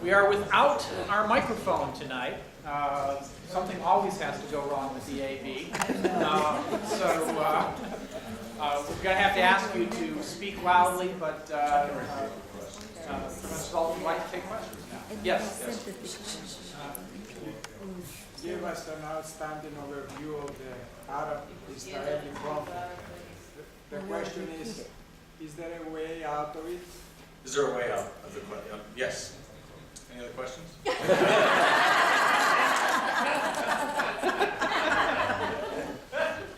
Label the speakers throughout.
Speaker 1: We are without our microphone tonight. Something always has to go wrong with the AV. So we're going to have to ask you to speak loudly, but Professor Sullivan would like to take questions now. Yes.
Speaker 2: Give us an outstanding overview of the Arab-Israeli conflict. The question is there a way out of it?
Speaker 3: Is there a way out of the question? Yes. Any other questions?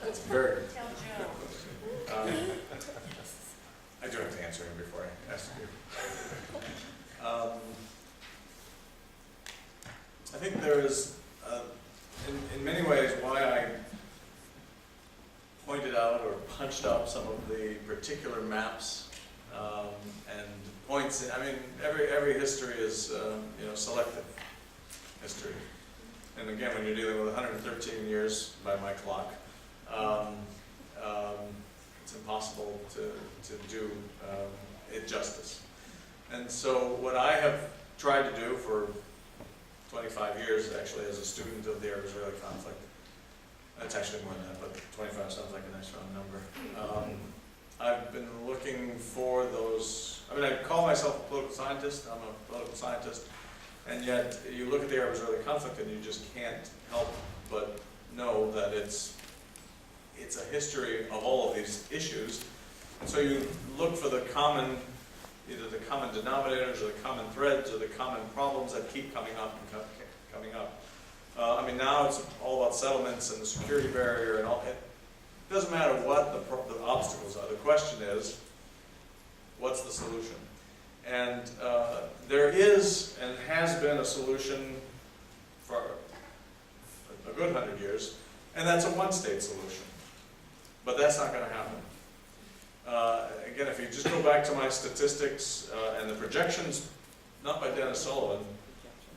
Speaker 3: That's very good. I do have to answer him before I ask you. I think there is, in many ways, why I pointed out or punched up some of the particular maps and points. I mean, every history is selective history, and again, when you're dealing with 113 years by my clock, it's impossible to do it justice. And so, what I have tried to do for 25 years, actually, as a student of the Arab-Israeli conflict. That's actually more than that, but 25 sounds like a nice round number. I've been looking for those. I mean, I call myself a political scientist. I'm a political scientist, and yet you look at the Arab-Israeli conflict, and you just can't help but know that it's a history of all of these issues. And so you look for the common, either the common denominators or the common threads or the common problems that keep coming up and coming up. I mean, now it's all about settlements and the security barrier and all. It doesn't matter what the obstacles are. The question is, what's the solution? And there is and has been a solution for a good 100 years, and that's a one-state solution. But that's not going to happen. Again, if you just go back to my statistics and the projections, not by Denis Sullivan,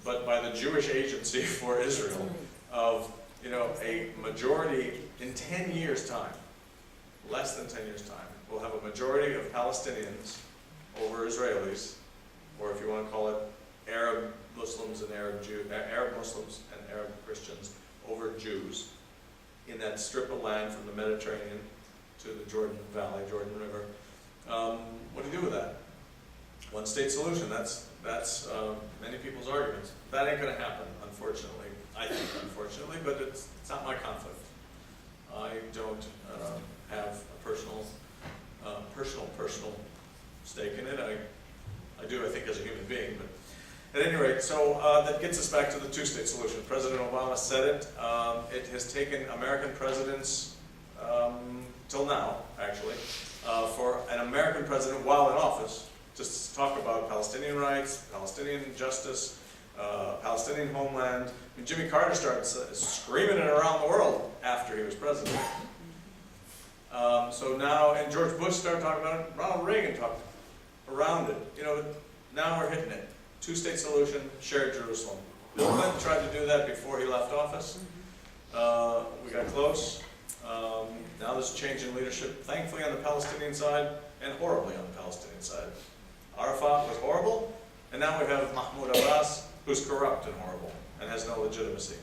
Speaker 3: but by the Jewish Agency for Israel, of a majority in 10 years' time, less than 10 years' time, we'll have a majority of Palestinians over Israelis, or if you want to call it Arab Muslims and Arab Muslims and Arab Christians over Jews in that strip of land from the Mediterranean to the Jordan Valley, Jordan River. What do you do with that? One-state solution. That's many people's arguments. That ain't going to happen, unfortunately. I think, unfortunately, but it's not my conflict. I don't have a personal stake in it. I do, I think, as a human being. But at any rate, so that gets us back to the two-state solution. President Obama said it. It has taken American presidents till now, actually, for an American president while in office to talk about Palestinian rights, Palestinian justice, Palestinian homeland. I mean, Jimmy Carter started screaming it around the world after he was president. So now, and George Bush started talking about it. Ronald Reagan talked around it. Now we're hitting it. Two-state solution, shared Jerusalem. Bill Clinton tried to do that before he left office. We got close. Now there's a change in leadership, thankfully on the Palestinian side, and horribly on the Palestinian side. Arafat was horrible, and now we have Mahmoud Abbas, who's corrupt and horrible, and has no legitimacy.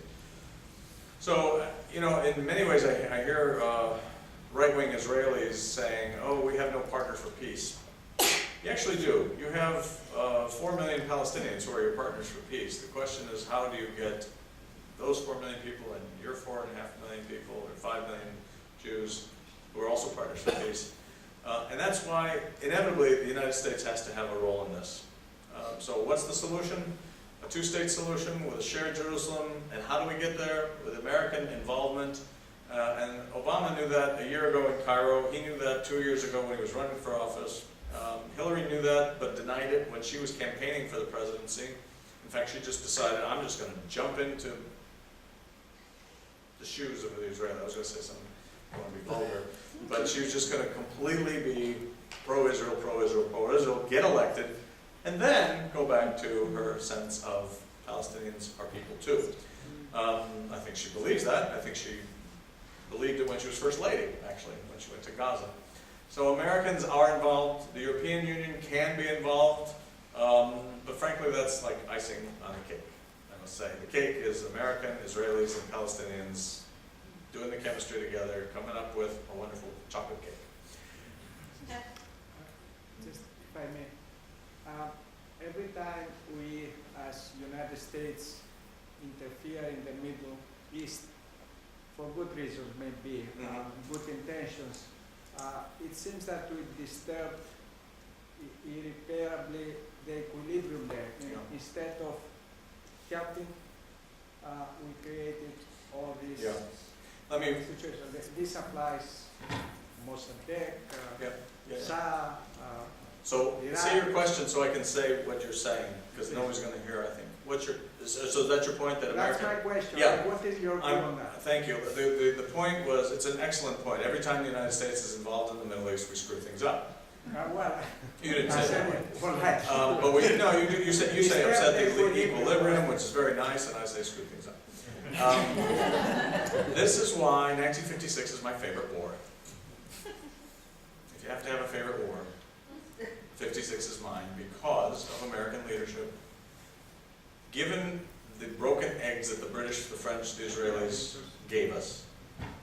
Speaker 3: So, in many ways I hear right-wing Israelis saying, oh, we have no partner for peace. You actually do. You have 4 million Palestinians who are your partners for peace. The question is, how do you get those 4 million people and your 4.5 million people, or 5 million Jews, who are also partners for peace? And that's why, inevitably, the United States has to have a role in this. So what's the solution? A two-state solution with a shared Jerusalem. And how do we get there? With American involvement. And Obama knew that a year ago in Cairo. He knew that 2 years ago when he was running for office. Hillary knew that, but denied it when she was campaigning for the presidency. In fact, she just decided, I'm just going to jump into the shoes of the Israeli. I was going to say something, I don't want to be vulgar. But she was just going to completely be pro-Israel, pro-Israel, pro-Israel, get elected, and then go back to her sense of Palestinians are people too. I think she believes that. I think she believed it when she was First Lady, actually, when she went to Gaza. So Americans are involved. The European Union can be involved. But frankly, frankly, that's like icing on the cake, I must say. The cake is American, Israelis, and Palestinians doing the chemistry together, coming up with a wonderful chocolate cake.
Speaker 2: Just if I may, every time we, as United States, interfere in the Middle East, for good reasons maybe, good intentions, it seems that we disturb irreparably the equilibrium there. You know, instead of helping, we created all these situations. This applies Mossadegh, Shah.
Speaker 3: So, say your question so I can say what you're saying, because nobody's going to hear, I think. So is that your point, that America...
Speaker 2: That's my question.
Speaker 3: Yeah.
Speaker 2: What is your view on that?
Speaker 3: Thank you. The point was, it's an excellent point. Every time the United States is involved in the Middle East, we screw things up.
Speaker 2: Well,
Speaker 3: You didn't say that.
Speaker 2: Well,
Speaker 3: But you say upset the equilibrium, which is very nice, and I say screw things up. This is why 1956 is my favorite war. If you have to have a favorite war, 56 is mine because of American leadership. Given the broken eggs that the British, the French, the Israelis gave us,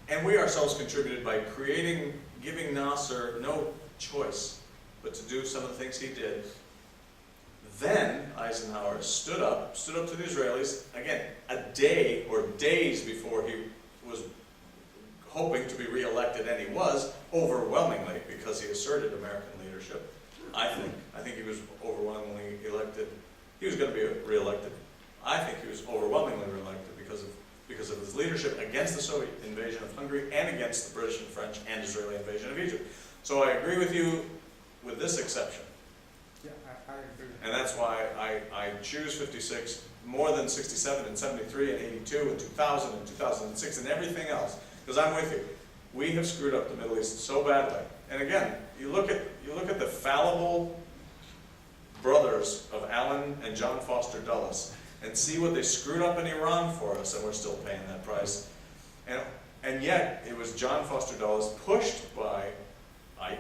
Speaker 3: and we ourselves contributed by giving Nasser no choice but to do some of the things he did, then Eisenhower stood up to the Israelis, again, a day or days before he was hoping to be re-elected, and he was, overwhelmingly, because he asserted American leadership. I think he was overwhelmingly elected. He was going to be re-elected. I think he was overwhelmingly re-elected because of his leadership against the Soviet invasion of Hungary and against the British and French and Israeli invasion of Egypt. So I agree with you with this exception.
Speaker 2: Yeah, I agree.
Speaker 3: And that's why I choose 56 more than 67 and 73 and 82 and 2000 and 2006 and everything else. Because I'm with you. We have screwed up the Middle East so badly. And again, you look at the fallible brothers of Alan and John Foster Dulles and see what they screwed up in Iran for us, and we're still paying that price. And yet, it was John Foster Dulles pushed by Ike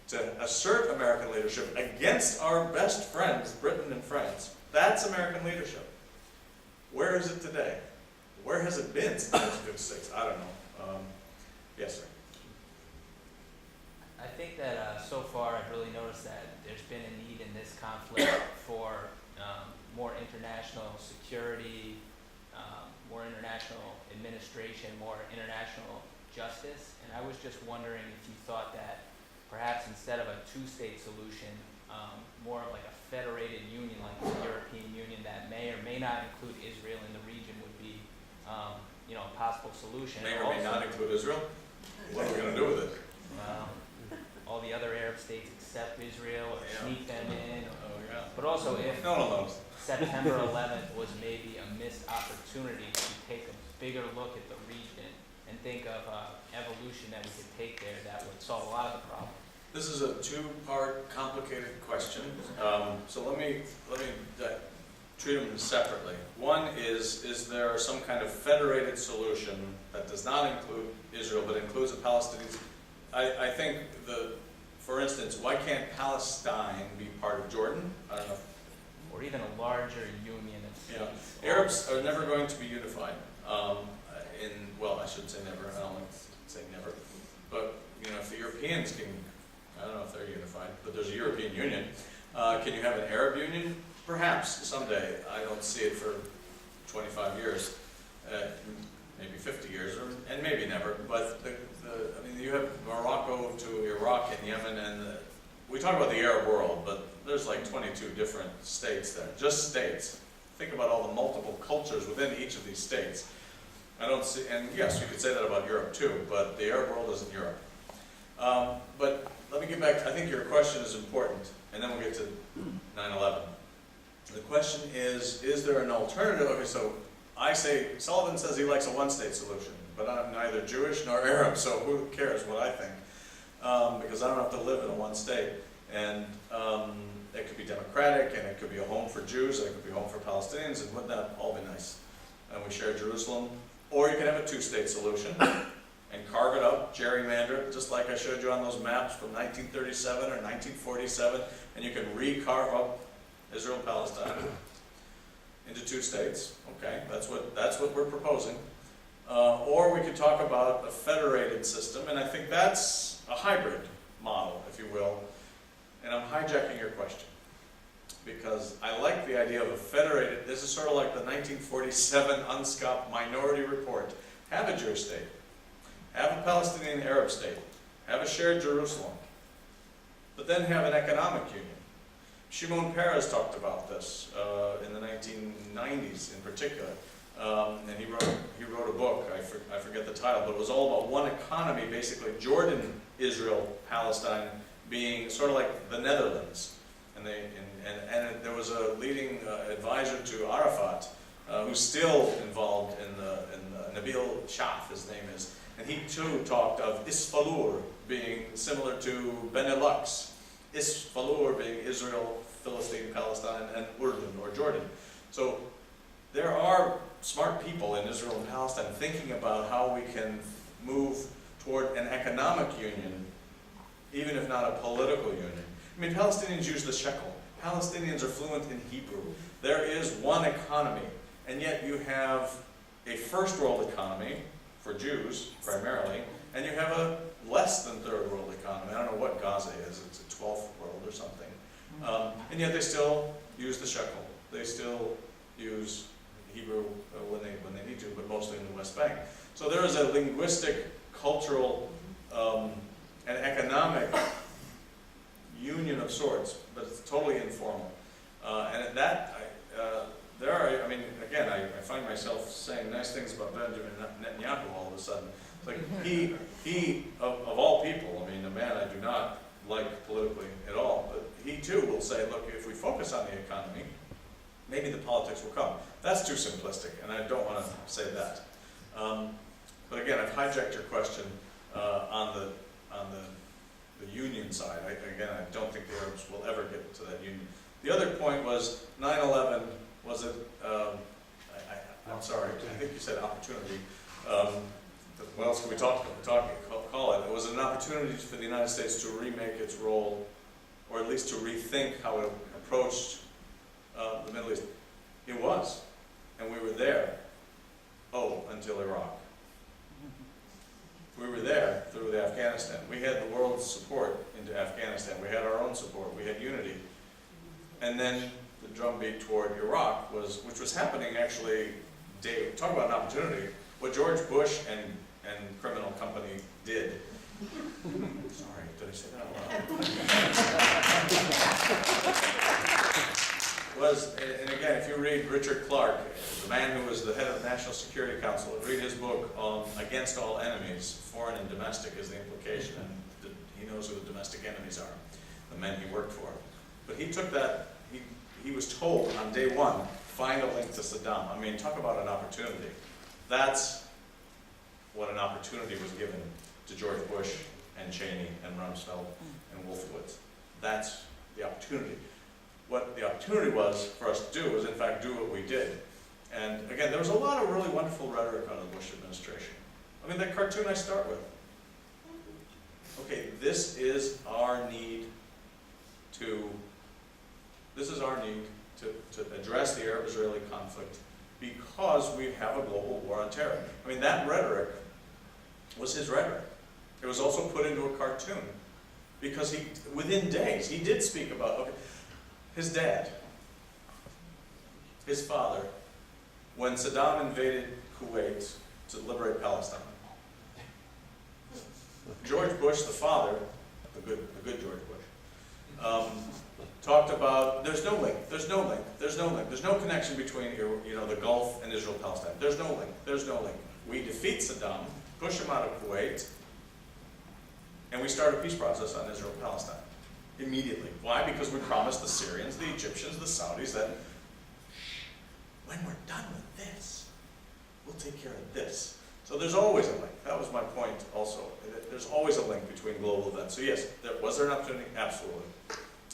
Speaker 3: to assert American leadership against our best friends, Britain and France. That's American leadership. Where is it today? Where has it been since 1956? I don't know. Yes, sir.
Speaker 4: I think that so far I've really noticed that there's been a need in this conflict for more international security, more international administration, more international justice. And I was just wondering if you thought that perhaps instead of a two-state solution, more of like a federated union like the European Union that may or may not include Israel in the region would be a possible solution.
Speaker 3: May or may not include Israel? What are we going to do with it?
Speaker 4: All the other Arab states accept Israel or sneak them in. But also if
Speaker 3: No.
Speaker 4: September 11th was maybe a missed opportunity to take a bigger look at the region and think of evolution that we could take there that would solve a lot of the problems.
Speaker 3: This is a two-part complicated question. So let me treat them separately. One is there some kind of federated solution that does not include Israel but includes the Palestinians? I think for instance, why can't Palestine be part of Jordan? I don't know.
Speaker 4: Or even a larger union of states.
Speaker 3: Arabs are never going to be unified. Well, I should say never. I don't like to say never. But if the Europeans can, I don't know if they're unified, but there's a European Union. Can you have an Arab Union? Perhaps someday. I don't see it for 25 years, maybe 50 years, and maybe never. But you have Morocco to Iraq and Yemen, and we talk about the Arab world, but there's like 22 different states there, just states. Think about all the multiple cultures within each of these states. I don't see, and yes, you could say that about Europe too, but the Arab world isn't Europe. But let me get back, I think your question is important, and then we'll get to 9/11. The question is there an alternative? Okay, so I say, Sullivan says he likes a one-state solution, but I'm neither Jewish nor Arab, so who cares what I think? Because I don't have to live in a one state. And it could be democratic, and it could be a home for Jews, and it could be a home for Palestinians, and wouldn't that all be nice? And we share Jerusalem. Or you can have a two-state solution and carve it up, gerrymander it, just like I showed you on those maps from 1937 or 1947, and you can re-carve up Israel and Palestine, into two states. Okay, that's what we're proposing. Or we could talk about a federated system, and I think that's a hybrid model, if you will. And I'm hijacking your question, because I like the idea of a federated. This is sort of like the 1947 UNSCOP Minority Report. Have a Jewish state, have a Palestinian Arab state, have a shared Jerusalem, but then have an economic union. Shimon Peres talked about this in the 1990s in particular, and he wrote a book, I forget the title, but it was all about one economy, basically Jordan, Israel, Palestine, being sort of like the Netherlands. And there was a leading advisor to Arafat, who's still involved in Nabil Shaf, his name is, and he too talked of Isfalur being similar to Benelux, Isfalur being Israel, Philistine, Palestine, and Urdun, or Jordan. So there are smart people in Israel and Palestine thinking about how we can move toward an economic union, even if not a political union. I mean, Palestinians use the shekel. Palestinians are fluent in Hebrew. There is one economy, and yet you have a first world economy for Jews, primarily, and you have a less than third world economy. I don't know what Gaza is. It's a 12th world or something. And yet they still use the shekel. They still use Hebrew when they need to, but mostly in the West Bank. So there is a linguistic, cultural, and economic union of sorts, but it's totally informal. And that, there are, I mean, again, I find myself saying nice things about Benjamin Netanyahu all of a sudden. It's like he of all people, I mean, a man I do not like politically at all, but he too will say, look, if we focus on the economy, maybe the politics will come. That's too simplistic, and I don't want to say that. But again, I've hijacked your question on the union side. I don't think the Arabs will ever get to that union. The other point was 9/11 was it? I'm sorry, I think you said opportunity. What else can we call it? It was an opportunity for the United States to remake its role, or at least to rethink how it approached the Middle East. It was, and we were there. Oh, until Iraq. We were there through the Afghanistan. We had the world's support into Afghanistan. We had our own support. We had unity. And then the drumbeat toward Iraq which was happening actually, talk about an opportunity, what George Bush and criminal company did. Sorry, did I say that out loud? And again, if you read Richard Clarke, the man who was the head of the National Security Council, read his book on Against All Enemies, Foreign and Domestic is the implication, and he knows who the domestic enemies are, the men he worked for. But he took that, he was told on day one, find a link to Saddam. I mean, talk about an opportunity. That's what an opportunity was given to George Bush and Cheney and Rumsfeld and Wolfowitz. That's the opportunity. What the opportunity was for us to do was, in fact, do what we did. And again, there was a lot of really wonderful rhetoric out of the Bush administration. I mean, that cartoon I start with. Okay, this is our need to address the Arab-Israeli conflict because we have a global war on terror. I mean, that rhetoric was his rhetoric. It was also put into a cartoon because within days, he did speak about, okay, his dad, his father, when Saddam invaded Kuwait to liberate Palestine. George Bush, the father, the good George Bush, talked about there's no connection between the Gulf and Israel-Palestine. There's no link. We defeat Saddam, push him out of Kuwait, and we start a peace process on Israel-Palestine. Immediately. Why? Because we promised the Syrians, the Egyptians, the Saudis that when we're done with this, we'll take care of this. So there's always a link. That was my point also. There's always a link between global events. So yes, was there an opportunity? Absolutely.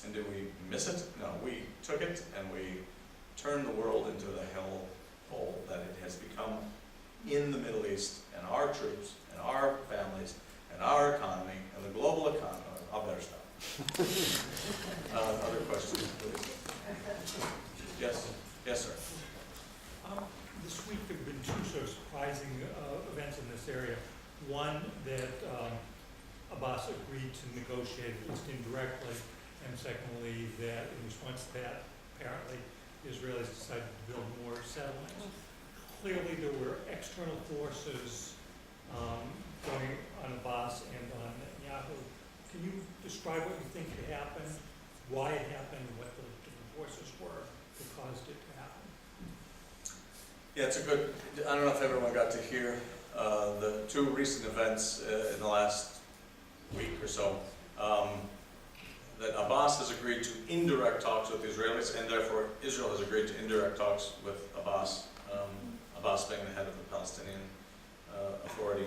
Speaker 3: And did we miss it? No. We took it and we turned the world into the hellhole that it has become in the Middle East, and our troops and our families and our economy and the global economy. I'll better stop. Other questions, please? Yes, yes, sir.
Speaker 5: This week there have been two sort of surprising events in this area. One, that Abbas agreed to negotiate, at least indirectly, and secondly, that in response to that, apparently, the Israelis decided to build more settlements. Clearly, there were external forces going on Abbas and on Netanyahu. Can you describe what you think happened, why it happened, what the different forces were that caused it to happen?
Speaker 3: Yeah, it's a good, I don't know if everyone got to hear the two recent events in the last week or so. That Abbas has agreed to indirect talks with the Israelis, and therefore Israel has agreed to indirect talks with Abbas, Abbas being the head of the Palestinian Authority.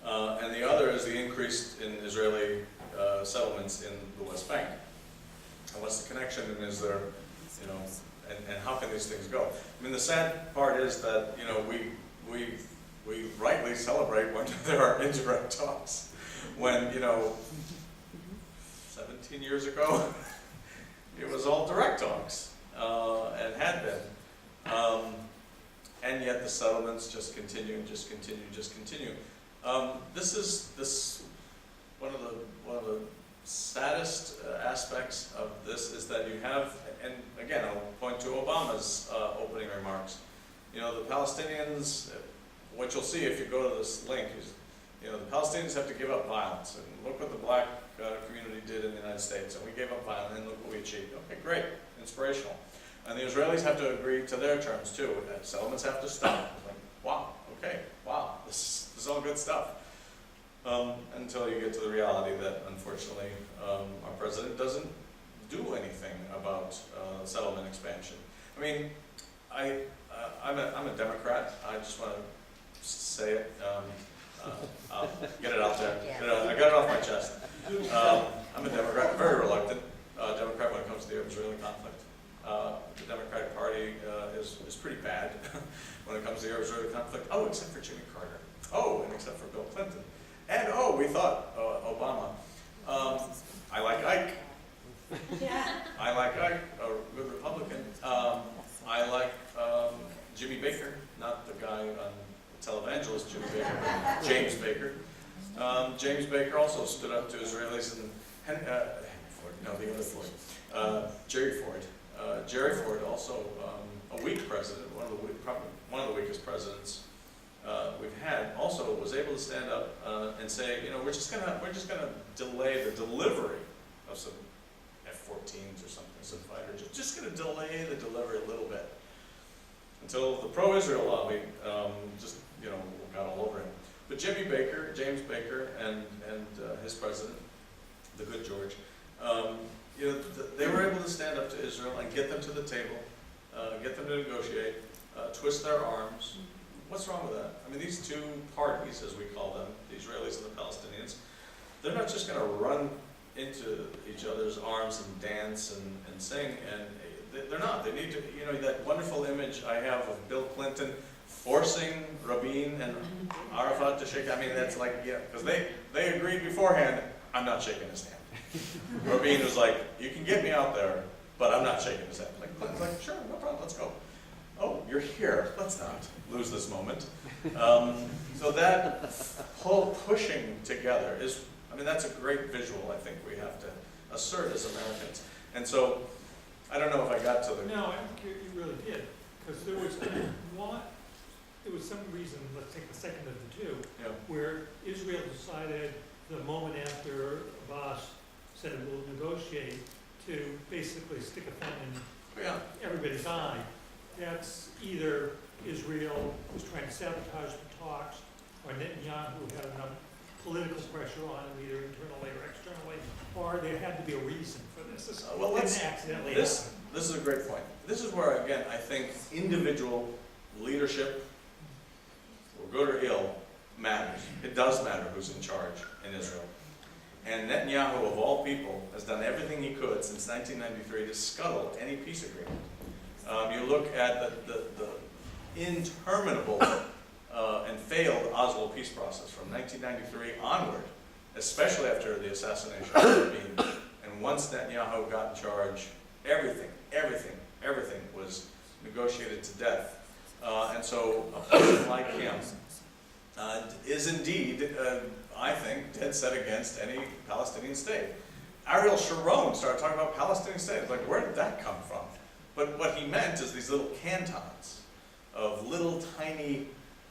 Speaker 3: And the other is the increase in Israeli settlements in the West Bank. And what's the connection, and is there, you know, and how can these things go? I mean, the sad part is that, you know, we rightly celebrate when there are indirect talks. When, you know, 17 years ago, it was all direct talks, and had been. And yet the settlements just continue, just continue, just continue. One of the saddest aspects of this is that you have, and again, I'll point to Obama's opening remarks. You know, the Palestinians, what you'll see if you go to this link is, you know, the Palestinians have to give up violence. And look what the black community did in the United States. And we gave up violence, and look what we achieved. Okay, great, inspirational. And the Israelis have to agree to their terms too. And settlements have to stop. Like, wow, okay, wow, this is all good stuff. Until you get to the reality that, unfortunately, our president doesn't do anything about settlement expansion. I mean, I'm a Democrat. I just want to say it. I'll get it out there. I got it off my chest. I'm a Democrat, very reluctant Democrat when it comes to the Israeli conflict. The Democratic Party is pretty bad when it comes to the Israeli conflict. Oh, except for Jimmy Carter. Oh, and except for Bill Clinton. And oh, we thought Obama. I like Ike. I like Ike, a good Republican. I like Jimmy Baker, not the guy on televangelist Jimmy Baker, but James Baker. James Baker also stood up to Israelis and the other Ford, Jerry Ford. Jerry Ford also a weak president, probably one of the weakest presidents we've had. Also was able to stand up and say, you know, we're just gonna delay the delivery of some F-14s or something, some fighters. Just gonna delay the delivery a little bit until the pro-Israel lobby just, you know, got all over him. But James Baker, and his president, the good George, you know, they were able to stand up to Israel and get them to the table, get them to negotiate, twist their arms. What's wrong with that? I mean, these two parties, as we call them, the Israelis and the Palestinians, they're not just going to run into each other's arms and dance and sing, and they're not. They need to, you know, that wonderful image I have of Bill Clinton forcing Rabin and Arafat to shake. I mean, that's like, yeah, because they agreed beforehand, I'm not shaking his hand. Rabin was like, you can get me out there, but I'm not shaking his hand. Like, Clinton's like, sure, no problem, let's go. Oh, you're here, let's not lose this moment. So that whole pushing together is, I mean, that's a great visual I think we have to assert as Americans. And so, I don't know if I got to the...
Speaker 5: No, I think you really did. Because there was some reason, let's take the second of the two,
Speaker 3: Yeah.
Speaker 5: where Israel decided the moment after Abbas said it will negotiate to basically stick a thumb in everybody's eye. That's either Israel was trying to sabotage the talks, or Netanyahu had enough political pressure on him, either internally or externally, or there had to be a reason for this.
Speaker 3: This is a great point. This is where, again, I think individual leadership, for good or ill, matters. It does matter who's in charge in Israel. And Netanyahu, of all people, has done everything he could since 1993 to scuttle any peace agreement. You look at the interminable and failed Oslo peace process from 1993 onward, especially after the assassination of Rabin. And once Netanyahu got in charge, everything was negotiated to death. And so a person like him is indeed, I think, dead set against any Palestinian state. Ariel Sharon started talking about Palestinian state. It's like, where did that come from? But what he meant is these little cantons of little tiny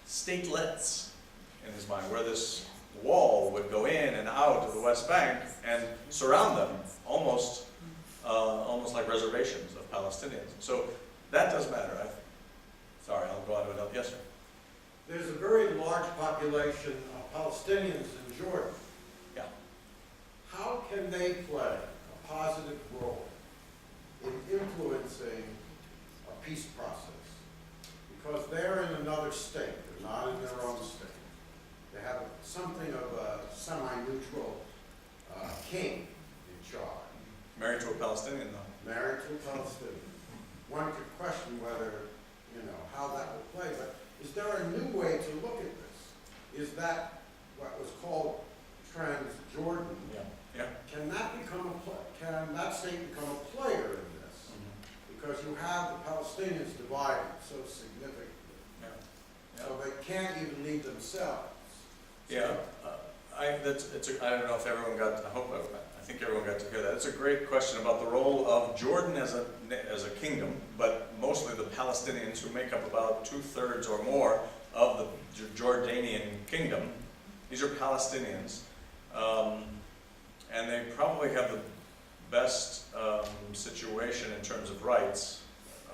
Speaker 3: statelets in his mind, where this wall would go in and out of the West Bank and surround them, almost like reservations of Palestinians. So that does matter. Sorry, I'll go on to another. Yes, sir.
Speaker 6: There's a very large population of Palestinians in Jordan.
Speaker 3: Yeah.
Speaker 6: How can they play a positive role in influencing a peace process? Because they're in another state, they're not in their own state. They have something of a semi-neutral king in charge.
Speaker 3: Married to a Palestinian, though.
Speaker 6: Married to a Palestinian. One could question whether, how that will play, but is there a new way to look at this? Is that what was called Transjordan?
Speaker 3: Yeah.
Speaker 6: Can that state become a player in this? Because you have the Palestinians divided so significantly. So they can't even lead themselves.
Speaker 3: Yeah, I don't know if everyone got. I think everyone got to hear that. It's a great question about the role of Jordan as a kingdom, but mostly the Palestinians, who make up about 2/3 or more of the Jordanian kingdom. These are Palestinians, and they probably have the best situation in terms of rights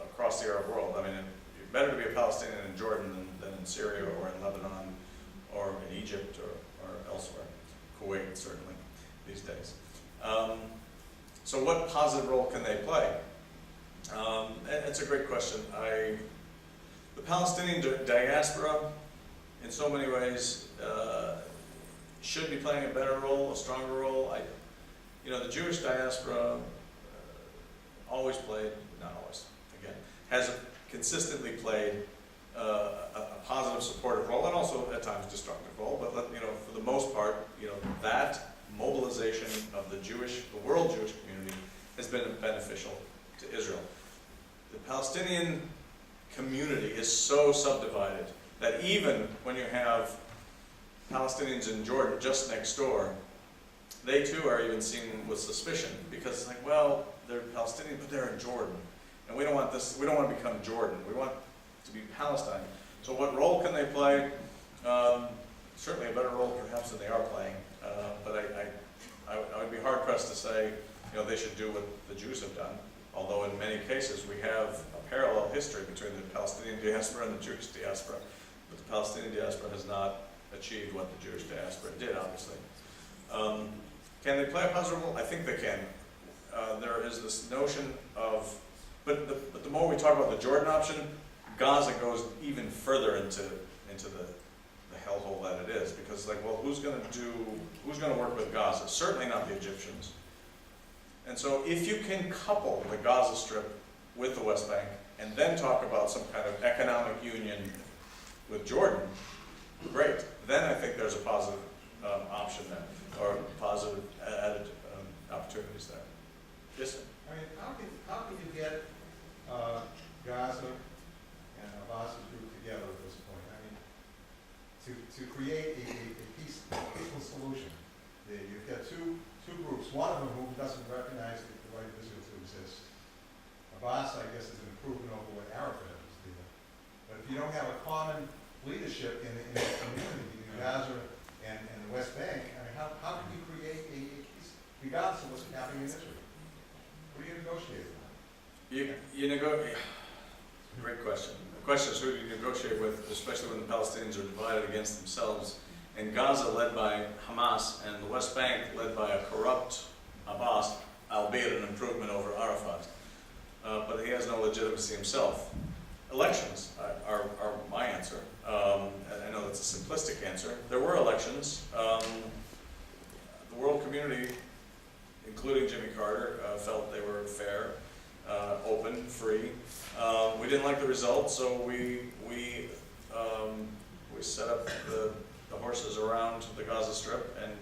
Speaker 3: across the Arab world. I mean, it's better to be a Palestinian in Jordan than in Syria or in Lebanon or in Egypt or elsewhere. Kuwait, certainly, these days. So what positive role can they play? It's a great question. The Palestinian diaspora, in so many ways, should be playing a better role, a stronger role. The Jewish diaspora always played, not always, again, has consistently played a positive, supportive role, and also at times destructive role. But for the most part, that mobilization of the world Jewish community has been beneficial to Israel. The Palestinian community is so subdivided that even when you have Palestinians in Jordan just next door, they too are even seen with suspicion, because it's like, well, they're Palestinian, but they're in Jordan, and we don't want this. We don't want to become Jordan. We want to be Palestine. So what role can they play? Certainly a better role perhaps than they are playing. But I would be hard pressed to say, they should do what the Jews have done. Although in many cases we have a parallel history between the Palestinian diaspora and the Jewish diaspora. But the Palestinian diaspora has not achieved what the Jewish diaspora did, obviously. Can they play a positive role? I think they can. There is this notion of, but the more we talk about the Jordan option, Gaza goes even further into the hellhole that it is, because who's going to work with Gaza? Certainly not the Egyptians. And so if you can couple the Gaza Strip with the West Bank and then talk about some kind of economic union with Jordan, great. Then I think there's a positive option there, or positive added opportunities there. Yes, sir?
Speaker 7: I mean, how can you get Gaza and Abbas's group together at this point? I mean, to create a peaceful solution. You've got two groups, one of them who doesn't recognize the right of Israel to exist. Abbas, I guess, is an improvement over what Arafat was doing. But if you don't have a common leadership in the community, in Gaza and the West Bank, I mean, how can you create a peace, regardless of what's happening in Israel? What do you negotiate with?
Speaker 3: You negotiate. Great question. The question is, who do you negotiate with, especially when the Palestinians are divided against themselves? In Gaza, led by Hamas, and the West Bank, led by a corrupt Abbas, albeit an improvement over Arafat. But he has no legitimacy himself. Elections are my answer. I know that's a simplistic answer. There were elections. The world community, including Jimmy Carter, felt they were fair, open, free. We didn't like the results, so we set up the horses around the Gaza Strip and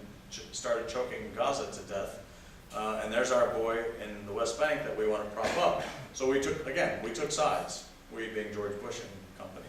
Speaker 3: started choking Gaza to death. And there's our boy in the West Bank that we want to prop up. So we took sides, we being George Bush and company.